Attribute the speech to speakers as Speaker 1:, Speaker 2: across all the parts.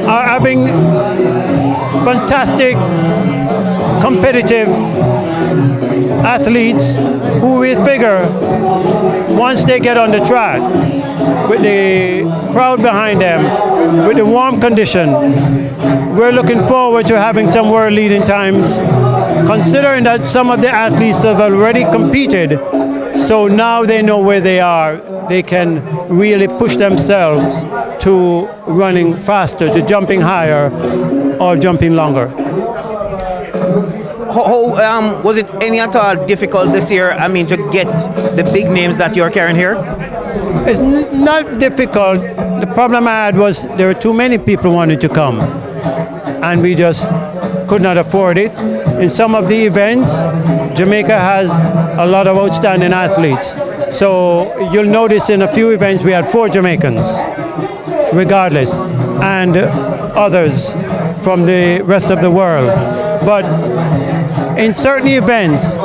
Speaker 1: are having fantastic competitive athletes who we figure once they get on the track with the crowd behind them, with the warm condition, we're looking forward to having some world leading times, considering that some of the athletes have already competed, so now they know where they are. They can really push themselves to running faster, to jumping higher or jumping longer.
Speaker 2: Was it any at all difficult this year, I mean, to get the big names that you're carrying here?
Speaker 1: It's not difficult. The problem I had was there were too many people wanting to come, and we just could not afford it. In some of the events, Jamaica has a lot of outstanding athletes. So you'll notice in a few events we had 4 Jamaicans, regardless, and others from the rest of the world. But in certain events,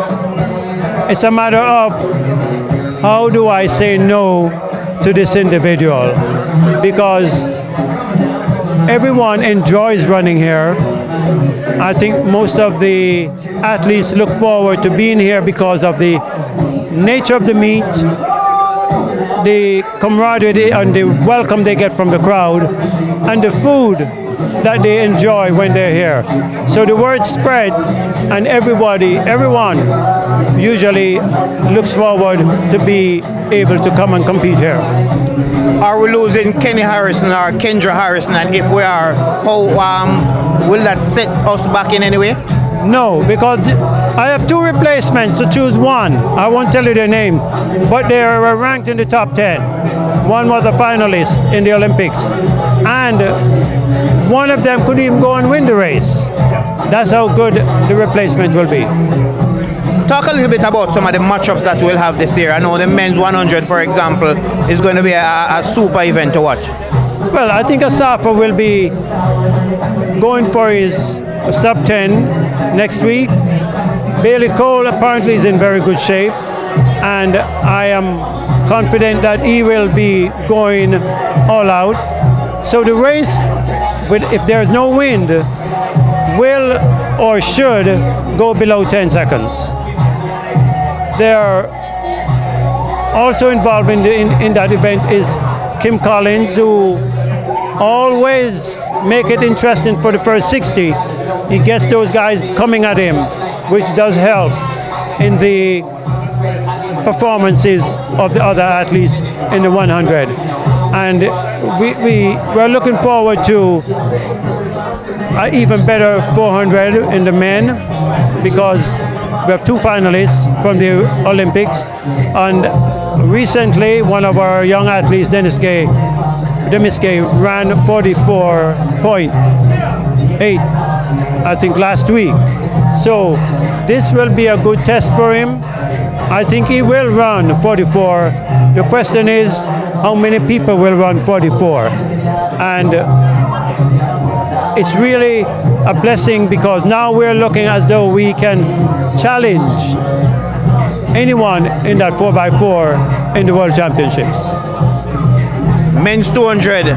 Speaker 1: it's a matter of how do I say no to this individual, because everyone enjoys running here. I think most of the athletes look forward to being here because of the nature of the meet, the camaraderie and the welcome they get from the crowd, and the food that they enjoy when they're here. So the word spreads, and everyone usually looks forward to be able to come and compete here.
Speaker 2: Are we losing Kenny Harrison or Kendra Harrison, and if we are, how will that set us back in any way?
Speaker 1: No, because I have 2 replacements to choose one. I won't tell you their name, but they are ranked in the top 10. One was a finalist in the Olympics, and one of them couldn't even go and win the race. That's how good the replacement will be.
Speaker 2: Talk a little bit about some of the matchups that we'll have this year. I know the men's 100, for example, is going to be a super event to watch.
Speaker 1: Well, I think Asafa will be going for his sub 10 next week. Bailey Cole apparently is in very good shape, and I am confident that he will be going all out. So the race, if there's no wind, will or should go below 10 seconds. They're also involved in that event is Kim Collins, who always make it interesting for the first 60. He gets those guys coming at him, which does help in the performances of the other athletes in the 100. And we're looking forward to an even better 400 in the men, because we have 2 finalists from the Olympics. And recently, one of our young athletes, Demis Gay, ran 44.8, I think, last week. So this will be a good test for him. I think he will run 44. The question is, how many people will run 44? And it's really a blessing, because now we're looking as though we can challenge anyone in that 4x4 in the World Championships.
Speaker 2: Men's 200,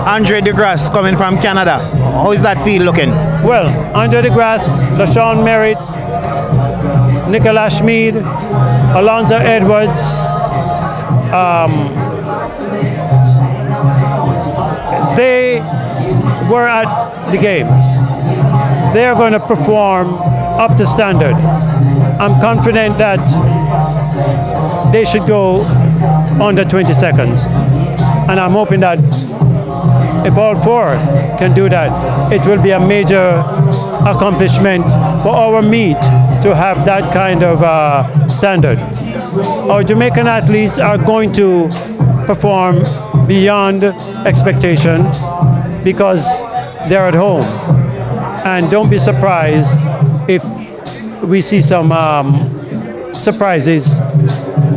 Speaker 2: Andre DeGrasse coming from Canada. How is that field looking?
Speaker 1: Well, Andre DeGrasse, LaShawn Merritt, Nicolas Schmid, Alonzo Edwards, they were at the games. They're going to perform up to standard. I'm confident that they should go under 20 seconds. And I'm hoping that if all 4 can do that, it will be a major accomplishment for our meet to have that kind of standard. Our Jamaican athletes are going to perform beyond expectation because they're at home. And don't be surprised if we see some surprises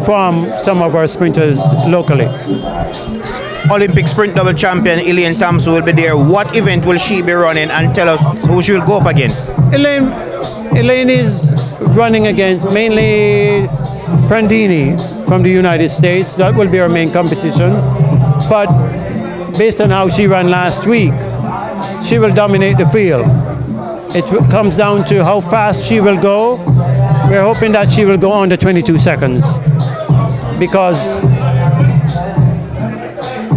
Speaker 1: from some of our sprinters locally.
Speaker 2: Olympic sprint double champion Elaine Thompson will be there. What event will she be running, and tell us who she will go up against?
Speaker 1: Elaine is running against mainly Prandini from the United States. That will be her main competition. But based on how she ran last week, she will dominate the field. It comes down to how fast she will go. We're hoping that she will go under 22 seconds because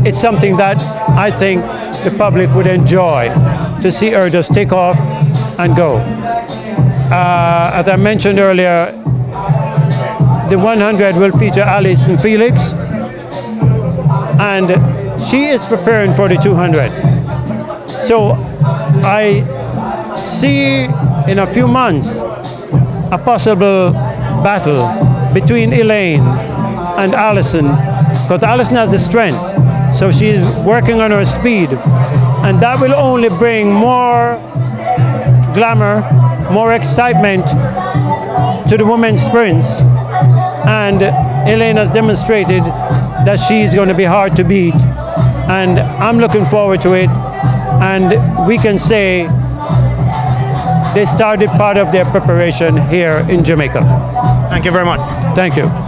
Speaker 1: it's something that I think the public would enjoy to see her just take off and go. As I mentioned earlier, the 100 will feature Alison Felix, and she is preparing for the 200. So I see in a few months a possible battle between Elaine and Alison, because Alison has the strength, so she's working on her speed, and that will only bring more glamour, more excitement to the women's sprints. And Elaine has demonstrated that she's going to be hard to beat, and I'm looking forward to it. And we can say they started part of their preparation here in Jamaica.
Speaker 2: Thank you very much.
Speaker 1: Thank you.